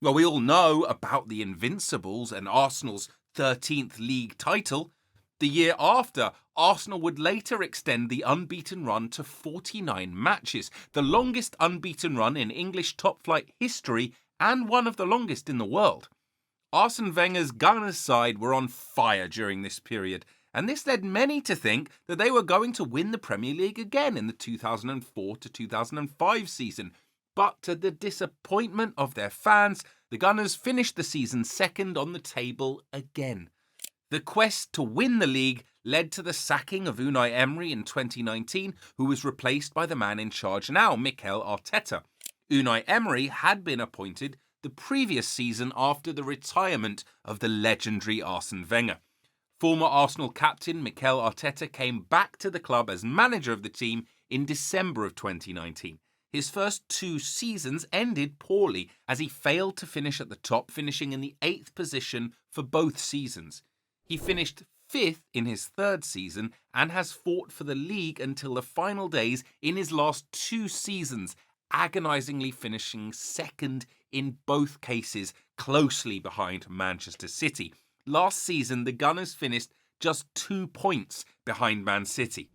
Well, we all know about the Invincibles and Arsenal's 13th league title. The year after, Arsenal would later extend the unbeaten run to 49 matches, the longest unbeaten run in English top flight history and one of the longest in the world. Arsene Wenger's Gunners side were on fire during this period, and this led many to think that they were going to win the Premier League again in the 2004 to 2005 season. But to the disappointment of their fans, the Gunners finished the season second on the table again. The quest to win the league led to the sacking of Unai Emery in 2019, who was replaced by the man in charge now, Mikel Arteta. Unai Emery had been appointed the previous season after the retirement of the legendary Arsene Wenger. Former Arsenal captain Mikel Arteta came back to the club as manager of the team in December of 2019. His first 2 seasons ended poorly as he failed to finish at the top, finishing in the 8th position for both seasons. He finished 5th in his 3rd season and has fought for the league until the final days in his last 2 seasons, agonisingly finishing 2nd in both cases, closely behind Manchester City. Last season, the Gunners finished just 2 points behind Man City.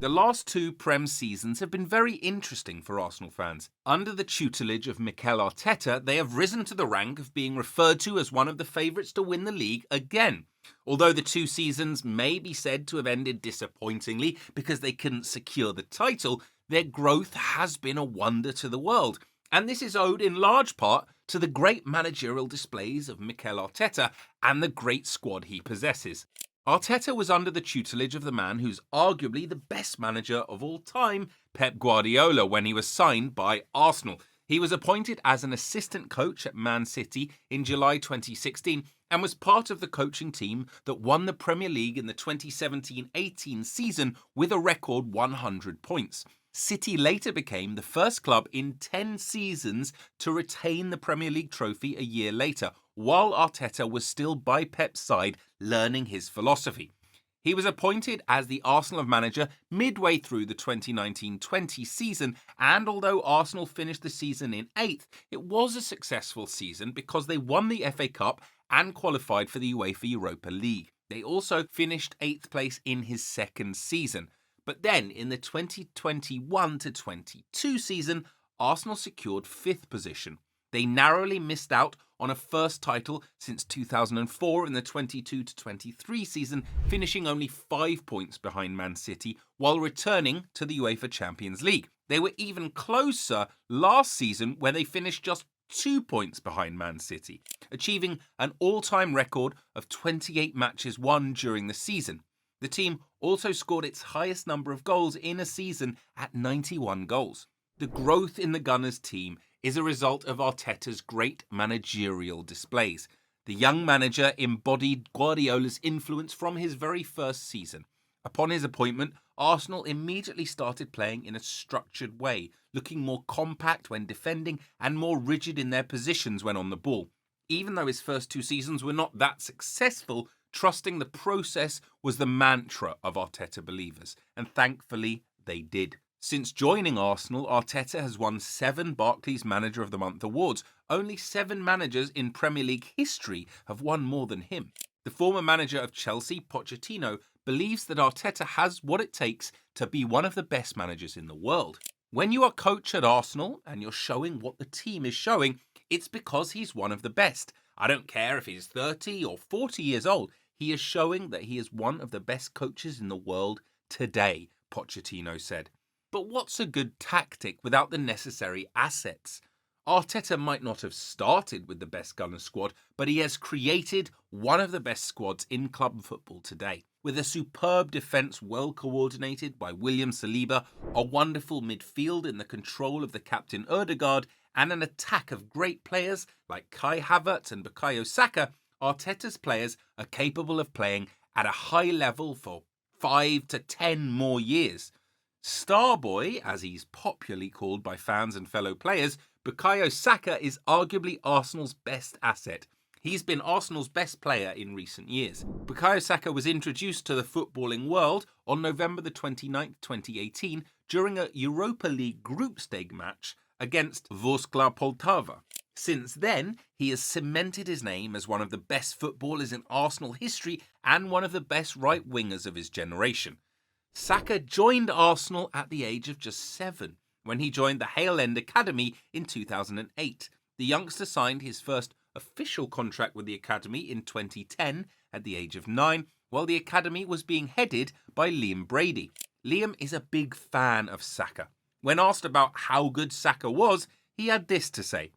The last 2 Prem seasons have been very interesting for Arsenal fans. Under the tutelage of Mikel Arteta, they have risen to the rank of being referred to as one of the favourites to win the league again. Although the 2 seasons may be said to have ended disappointingly because they couldn't secure the title, their growth has been a wonder to the world. And this is owed in large part to the great managerial displays of Mikel Arteta and the great squad he possesses. Arteta was under the tutelage of the man who's arguably the best manager of all time, Pep Guardiola, when he was signed by Arsenal. He was appointed as an assistant coach at Man City in July 2016 and was part of the coaching team that won the Premier League in the 2017-18 season with a record 100 points. City later became the first club in 10 seasons to retain the Premier League trophy a year later, while Arteta was still by Pep's side learning his philosophy. He was appointed as the Arsenal manager midway through the 2019-20 season, and although Arsenal finished the season in 8th, it was a successful season because they won the FA Cup and qualified for the UEFA Europa League. They also finished 8th place in his 2nd season. But then, in the 2021-22 season, Arsenal secured 5th position. They narrowly missed out on a first title since 2004 in the 22-23 season, finishing only 5 points behind Man City while returning to the UEFA Champions League. They were even closer last season when they finished just 2 points behind Man City, achieving an all-time record of 28 matches won during the season. The team also scored its highest number of goals in a season at 91 goals. The growth in the Gunners team is a result of Arteta's great managerial displays. The young manager embodied Guardiola's influence from his very first season. Upon his appointment, Arsenal immediately started playing in a structured way, looking more compact when defending and more rigid in their positions when on the ball. Even though his first 2 seasons were not that successful, trusting the process was the mantra of Arteta believers, and thankfully they did. Since joining Arsenal, Arteta has won 7 Barclays Manager of the Month awards. Only 7 managers in Premier League history have won more than him. The former manager of Chelsea, Pochettino, believes that Arteta has what it takes to be one of the best managers in the world. When you are coach at Arsenal and you're showing what the team is showing, it's because he's one of the best. I don't care if he's 30 or 40 years old. He is showing that he is one of the best coaches in the world today, Pochettino said. But what's a good tactic without the necessary assets? Arteta might not have started with the best Gunners squad, but he has created one of the best squads in club football today. With a superb defence well coordinated by William Saliba, a wonderful midfield in the control of the captain Ødegaard, and an attack of great players like Kai Havertz and Bukayo Saka, Arteta's players are capable of playing at a high level for 5 to 10 more years. Starboy, as he's popularly called by fans and fellow players, Bukayo Saka is arguably Arsenal's best asset. He's been Arsenal's best player in recent years. Bukayo Saka was introduced to the footballing world on November the 29th, 2018, during a Europa League group stage match against Ворskла Poltava. Since then, he has cemented his name as one of the best footballers in Arsenal history and one of the best right wingers of his generation. Saka joined Arsenal at the age of just 7 when he joined the Hale End Academy in 2008. The youngster signed his first official contract with the academy in 2010 at the age of 9, while the academy was being headed by Liam Brady. Liam is a big fan of Saka. When asked about how good Saka was, he had this to say: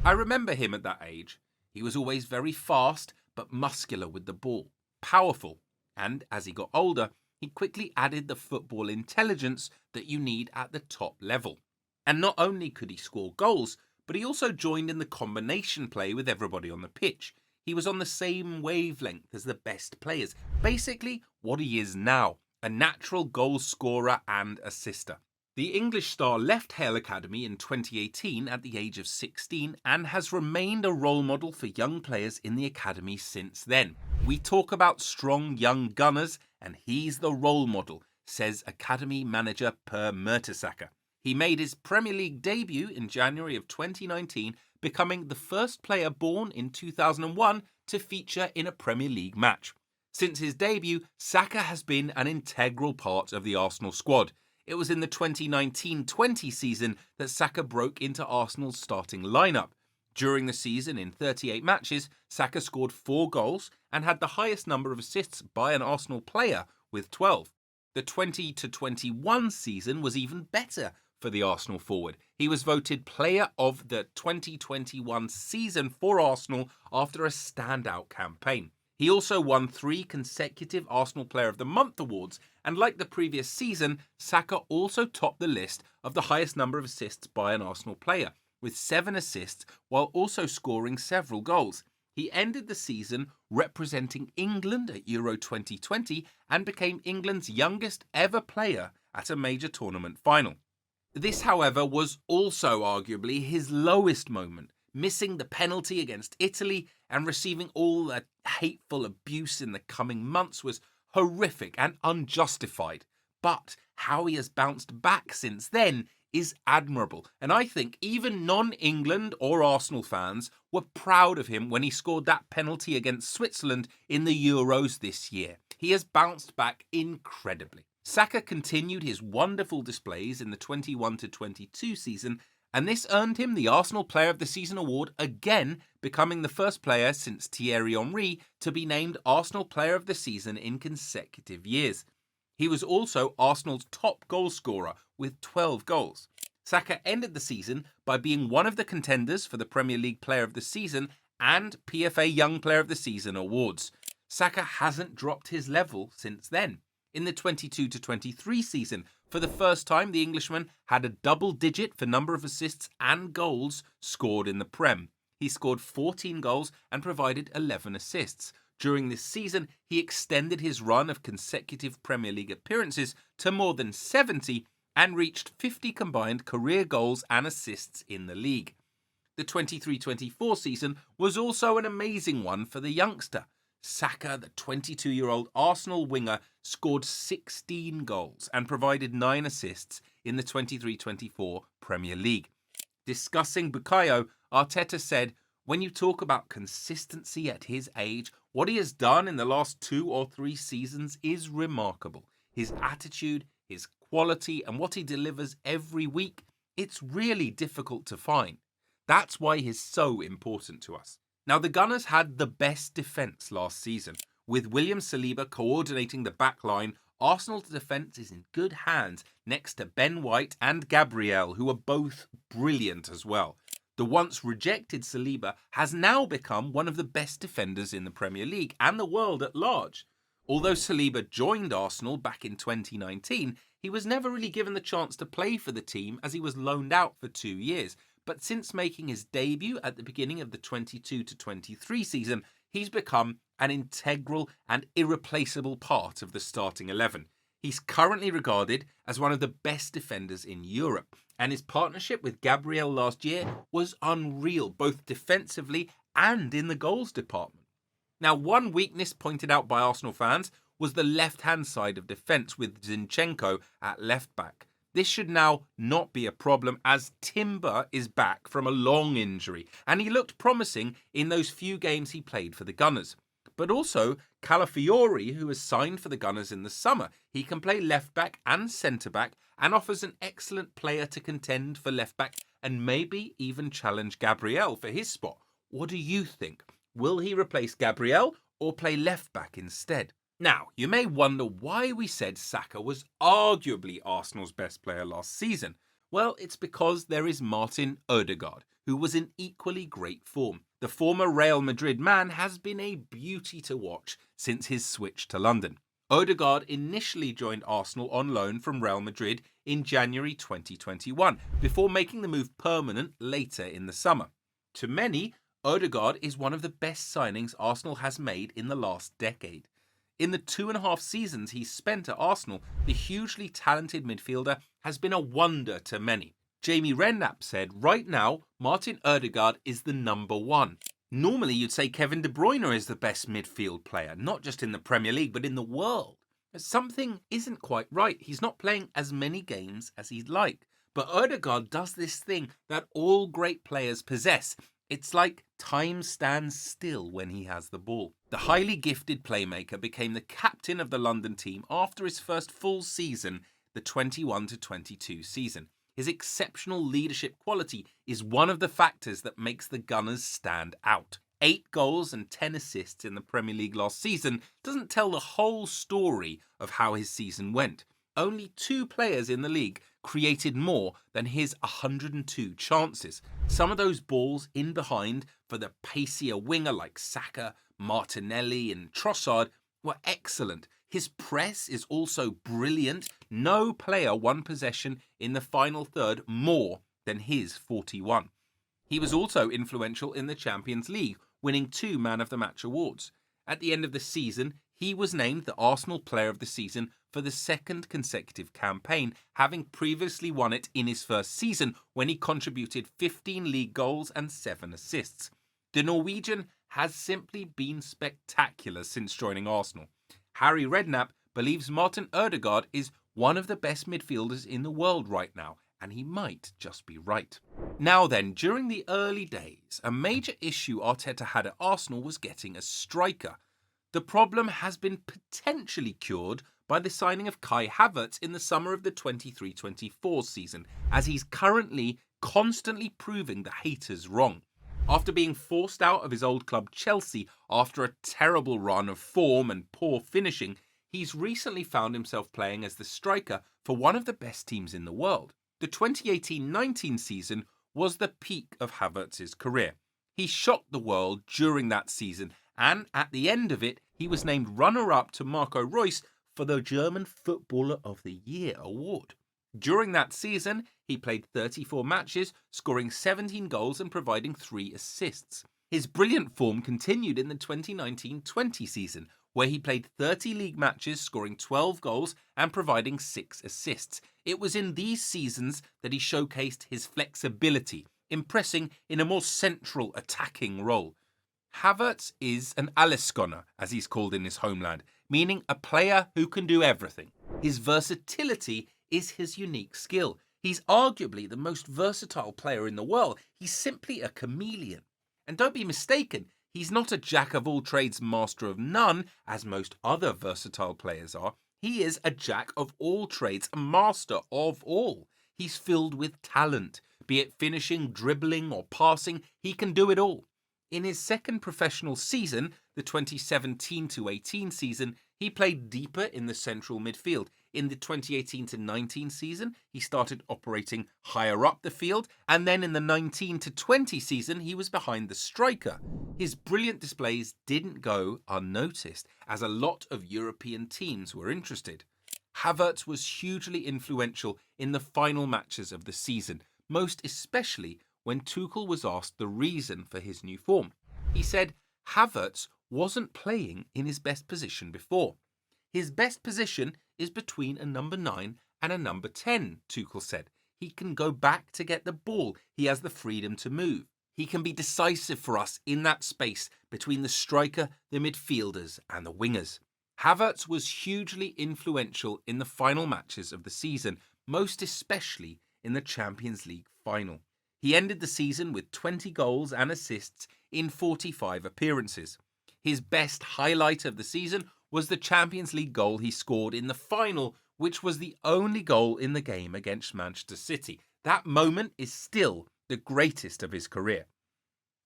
"I remember him at that age. He was always very fast but muscular with the ball, powerful, and as he got older, he quickly added the football intelligence that you need at the top level. And not only could he score goals, but he also joined in the combination play with everybody on the pitch. He was on the same wavelength as the best players. Basically, what he is now, a natural goal scorer and assister." The English star left Hale Academy in 2018 at the age of 16 and has remained a role model for young players in the academy since then. "We talk about strong young gunners, and he's the role model," says academy manager Per Mertesacker. He made his Premier League debut in January of 2019, becoming the first player born in 2001 to feature in a Premier League match. Since his debut, Saka has been an integral part of the Arsenal squad. It was in the 2019-20 season that Saka broke into Arsenal's starting lineup. During the season, in 38 matches, Saka scored 4 goals and had the highest number of assists by an Arsenal player with 12. The 20-21 season was even better for the Arsenal forward. He was voted player of the 2021 season for Arsenal after a standout campaign. He also won 3 consecutive Arsenal Player of the Month awards, and like the previous season, Saka also topped the list of the highest number of assists by an Arsenal player, with 7 assists while also scoring several goals. He ended the season representing England at Euro 2020 and became England's youngest ever player at a major tournament final. This, however, was also arguably his lowest moment. Missing the penalty against Italy and receiving all that hateful abuse in the coming months was horrific and unjustified. But how he has bounced back since then is admirable, and I think even non-England or Arsenal fans were proud of him when he scored that penalty against Switzerland in the Euros this year. He has bounced back incredibly. Saka continued his wonderful displays in the 21-22 season, and this earned him the Arsenal Player of the Season award again, becoming the first player since Thierry Henry to be named Arsenal Player of the Season in consecutive years. He was also Arsenal's top goal scorer with 12 goals. Saka ended the season by being one of the contenders for the Premier League Player of the Season and PFA Young Player of the Season awards. Saka hasn't dropped his level since then. In the 22-23 season, for the first time, the Englishman had a double digit for number of assists and goals scored in the Prem. He scored 14 goals and provided 11 assists. During this season, he extended his run of consecutive Premier League appearances to more than 70 and reached 50 combined career goals and assists in the league. The 23-24 season was also an amazing one for the youngster. Saka, the 22-year-old Arsenal winger, scored 16 goals and provided 9 assists in the 23-24 Premier League. Discussing Bukayo, Arteta said, "When you talk about consistency at his age, what he has done in the last 2 or 3 seasons is remarkable. His attitude, his quality, and what he delivers every week, it's really difficult to find. That's why he's so important to us." Now, the Gunners had the best defence last season. With William Saliba coordinating the back line, Arsenal's defence is in good hands next to Ben White and Gabriel, who are both brilliant as well. The once rejected Saliba has now become one of the best defenders in the Premier League and the world at large. Although Saliba joined Arsenal back in 2019, he was never really given the chance to play for the team as he was loaned out for 2 years. But since making his debut at the beginning of the 22-23 season, he's become an integral and irreplaceable part of the starting 11. He's currently regarded as one of the best defenders in Europe, and his partnership with Gabriel last year was unreal, both defensively and in the goals department. Now, one weakness pointed out by Arsenal fans was the left-hand side of defence with Zinchenko at left-back. This should now not be a problem as Timber is back from a long injury and he looked promising in those few games he played for the Gunners. But also Calafiori, who has signed for the Gunners in the summer. He can play left back and centre back and offers an excellent player to contend for left back and maybe even challenge Gabriel for his spot. What do you think? Will he replace Gabriel or play left back instead? Now, you may wonder why we said Saka was arguably Arsenal's best player last season. Well, it's because there is Martin Odegaard, who was in equally great form. The former Real Madrid man has been a beauty to watch since his switch to London. Odegaard initially joined Arsenal on loan from Real Madrid in January 2021, before making the move permanent later in the summer. To many, Odegaard is one of the best signings Arsenal has made in the last decade. In the 2.5 seasons he's spent at Arsenal, the hugely talented midfielder has been a wonder to many. Jamie Redknapp said, right now, Martin Odegaard is the number one. Normally you'd say Kevin De Bruyne is the best midfield player, not just in the Premier League, but in the world. But something isn't quite right. He's not playing as many games as he'd like. But Odegaard does this thing that all great players possess. It's like time stands still when he has the ball. The highly gifted playmaker became the captain of the London team after his first full season, the 21-22 season. His exceptional leadership quality is one of the factors that makes the Gunners stand out. 8 goals and 10 assists in the Premier League last season doesn't tell the whole story of how his season went. Only 2 players in the league created more than his 102 chances. Some of those balls in behind for the pacier winger like Saka, Martinelli and Trossard were excellent. His press is also brilliant. No player won possession in the final third more than his 41. He was also influential in the Champions League, winning 2 Man of the Match awards. At the end of the season, he was named the Arsenal Player of the Season for the 2nd consecutive campaign, having previously won it in his first season when he contributed 15 league goals and 7 assists. The Norwegian has simply been spectacular since joining Arsenal. Harry Redknapp believes Martin Odegaard is one of the best midfielders in the world right now, and he might just be right. Now then, during the early days, a major issue Arteta had at Arsenal was getting a striker. The problem has been potentially cured by the signing of Kai Havertz in the summer of the 23-24 season, as he's currently constantly proving the haters wrong. After being forced out of his old club Chelsea after a terrible run of form and poor finishing, he's recently found himself playing as the striker for one of the best teams in the world. The 2018-19 season was the peak of Havertz's career. He shocked the world during that season, and at the end of it, he was named runner-up to Marco Reus for the German Footballer of the Year award. During that season, he played 34 matches, scoring 17 goals and providing 3 assists. His brilliant form continued in the 2019-20 season, where he played 30 league matches, scoring 12 goals and providing 6 assists. It was in these seasons that he showcased his flexibility, impressing in a more central attacking role. Havertz is an alleskönner, as he's called in his homeland, meaning a player who can do everything. His versatility is his unique skill. He's arguably the most versatile player in the world. He's simply a chameleon. And don't be mistaken, he's not a jack-of-all-trades, master of none, as most other versatile players are. He is a jack of all trades, a master of all. He's filled with talent. Be it finishing, dribbling or passing, he can do it all. In his second professional season, the 2017-18 season, he played deeper in the central midfield. In the 2018-19 season, he started operating higher up the field, and then in the 19-20 season, he was behind the striker. His brilliant displays didn't go unnoticed, as a lot of European teams were interested. Havertz was hugely influential in the final matches of the season, most especially when Tuchel was asked the reason for his new form. He said Havertz wasn't playing in his best position before. His best position is between a number 9 and a number 10, Tuchel said. He can go back to get the ball. He has the freedom to move. He can be decisive for us in that space between the striker, the midfielders and the wingers. Havertz was hugely influential in the final matches of the season, most especially in the Champions League final. He ended the season with 20 goals and assists in 45 appearances. His best highlight of the season was the Champions League goal he scored in the final, which was the only goal in the game against Manchester City. That moment is still the greatest of his career.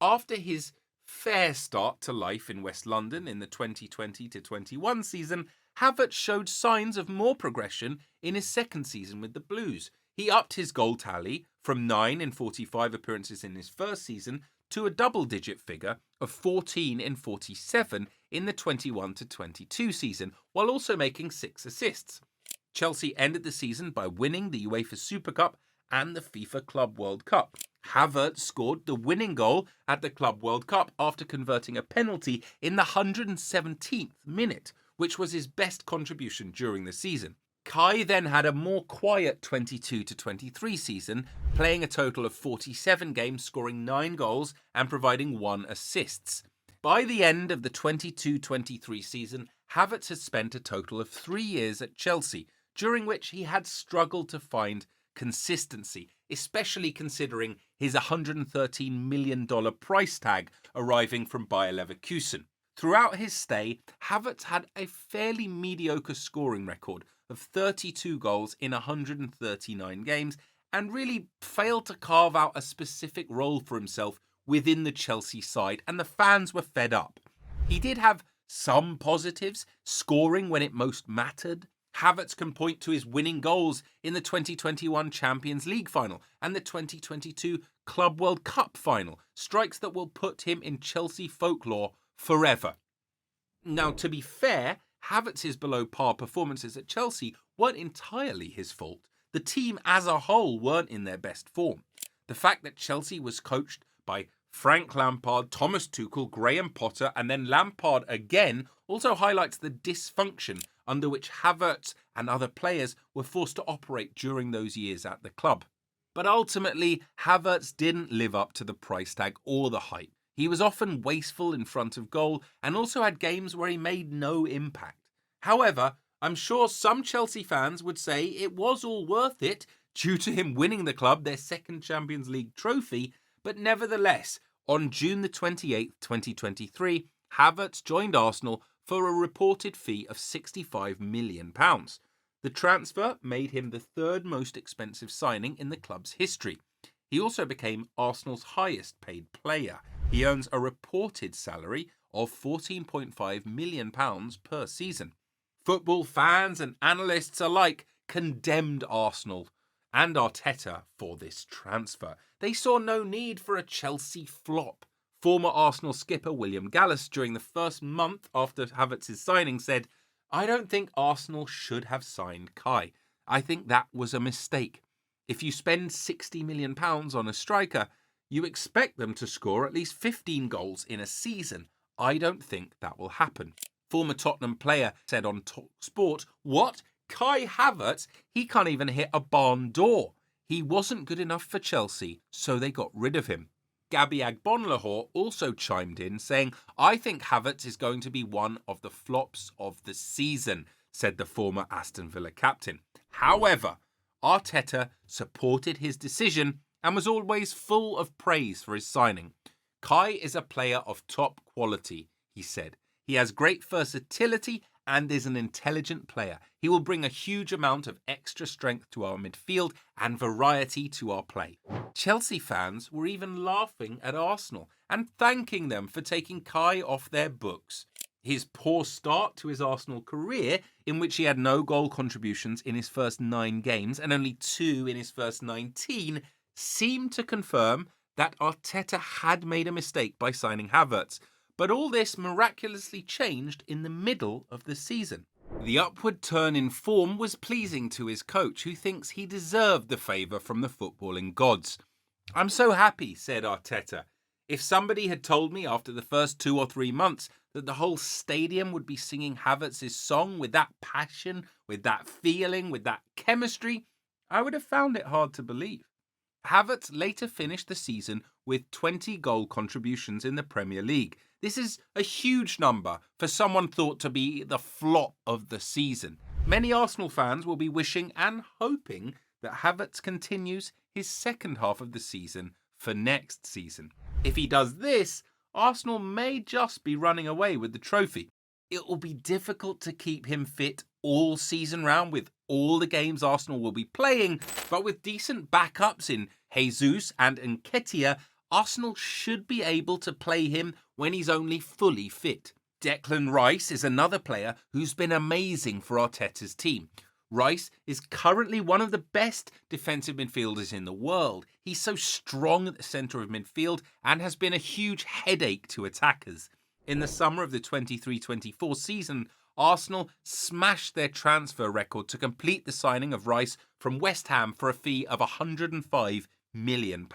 After his fair start to life in West London in the 2020-21 season, Havertz showed signs of more progression in his second season with the Blues. He upped his goal tally from 9 in 45 appearances in his first season to a double-digit figure of 14 in 47 in the 21-22 season, while also making 6 assists. Chelsea ended the season by winning the UEFA Super Cup and the FIFA Club World Cup. Havertz scored the winning goal at the Club World Cup after converting a penalty in the 117th minute, which was his best contribution during the season. Kai then had a more quiet 22-23 season, playing a total of 47 games, scoring 9 goals and providing 1 assist. By the end of the 22-23 season, Havertz had spent a total of 3 years at Chelsea, during which he had struggled to find consistency, especially considering his $113 million price tag arriving from Bayer Leverkusen. Throughout his stay, Havertz had a fairly mediocre scoring record of 32 goals in 139 games and really failed to carve out a specific role for himself within the Chelsea side, and the fans were fed up. He did have some positives, scoring when it most mattered. Havertz can point to his winning goals in the 2021 Champions League final and the 2022 Club World Cup final, strikes that will put him in Chelsea folklore forever. Now, to be fair, Havertz's below-par performances at Chelsea weren't entirely his fault. The team as a whole weren't in their best form. The fact that Chelsea was coached by Frank Lampard, Thomas Tuchel, Graham Potter, and then Lampard again also highlights the dysfunction under which Havertz and other players were forced to operate during those years at the club. But ultimately, Havertz didn't live up to the price tag or the hype. He was often wasteful in front of goal and also had games where he made no impact. However, I'm sure some Chelsea fans would say it was all worth it due to him winning the club their second Champions League trophy, but nevertheless, on June the 28th, 2023, Havertz joined Arsenal for a reported fee of £65 million. The transfer made him the third most expensive signing in the club's history. He also became Arsenal's highest paid player. He earns a reported salary of £14.5 million per season. Football fans and analysts alike condemned Arsenal and Arteta for this transfer. They saw no need for a Chelsea flop. Former Arsenal skipper William Gallas, during the first month after Havertz's signing, said, "I don't think Arsenal should have signed Kai. I think that was a mistake. If you spend £60 million on a striker, you expect them to score at least 15 goals in a season. I don't think that will happen." Former Tottenham player said on TalkSport, "What? Kai Havertz? He can't even hit a barn door. He wasn't good enough for Chelsea, so they got rid of him." Gabby Agbonlahor also chimed in, saying, "I think Havertz is going to be one of the flops of the season," said the former Aston Villa captain. However, Arteta supported his decision and was always full of praise for his signing. "Kai is a player of top quality," he said. "He has great versatility and is an intelligent player. He will bring a huge amount of extra strength to our midfield and variety to our play." Chelsea fans were even laughing at Arsenal and thanking them for taking Kai off their books. His poor start to his Arsenal career, in which he had no goal contributions in his first 9 games and only 2 in his first 19, seemed to confirm that Arteta had made a mistake by signing Havertz. But all this miraculously changed in the middle of the season. The upward turn in form was pleasing to his coach, who thinks he deserved the favour from the footballing gods. "I'm so happy," said Arteta. "If somebody had told me after the first 2 or 3 months that the whole stadium would be singing Havertz's song with that passion, with that feeling, with that chemistry, I would have found it hard to believe." Havertz later finished the season with 20 goal contributions in the Premier League. This is a huge number for someone thought to be the flop of the season. Many Arsenal fans will be wishing and hoping that Havertz continues his second half of the season for next season. If he does this, Arsenal may just be running away with the trophy. It will be difficult to keep him fit all season round with all the games Arsenal will be playing, but with decent backups in Jesus and Nketiah, Arsenal should be able to play him when he's only fully fit. Declan Rice is another player who's been amazing for Arteta's team. Rice is currently one of the best defensive midfielders in the world. He's so strong at the centre of midfield and has been a huge headache to attackers. In the summer of the 23-24 season, Arsenal smashed their transfer record to complete the signing of Rice from West Ham for a fee of £105 million.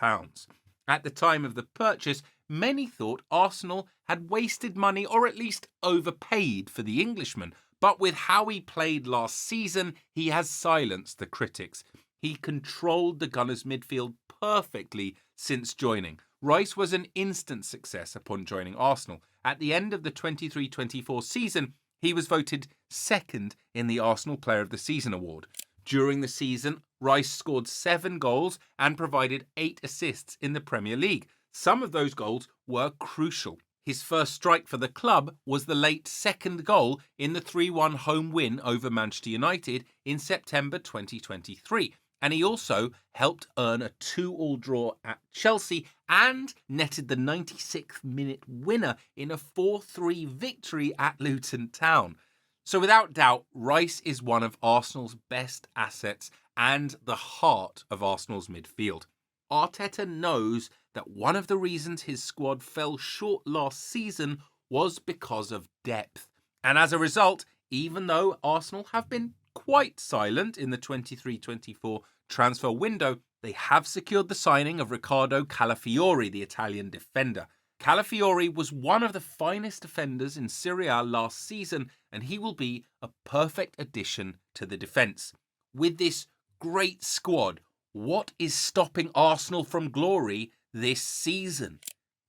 At the time of the purchase, many thought Arsenal had wasted money or at least overpaid for the Englishman. But with how he played last season, he has silenced the critics. He controlled the Gunners' midfield perfectly since joining. Rice was an instant success upon joining Arsenal. At the end of the 23-24 season, he was voted second in the Arsenal Player of the Season award. During the season, Rice scored 7 goals and provided 8 assists in the Premier League. Some of those goals were crucial. His first strike for the club was the late second goal in the 3-1 home win over Manchester United in September 2023. And he also helped earn a 2-2 draw at Chelsea and netted the 96th minute winner in a 4-3 victory at Luton Town. So without doubt, Rice is one of Arsenal's best assets and the heart of Arsenal's midfield. Arteta knows that one of the reasons his squad fell short last season was because of depth. And as a result, even though Arsenal have been quite silent in the 23-24 transfer window, they have secured the signing of Riccardo Calafiori, the Italian defender. Calafiori was one of the finest defenders in Serie A last season, and he will be a perfect addition to the defence. With this great squad, what is stopping Arsenal from glory this season?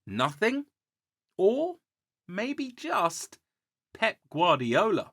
Nothing? Or maybe just Pep Guardiola?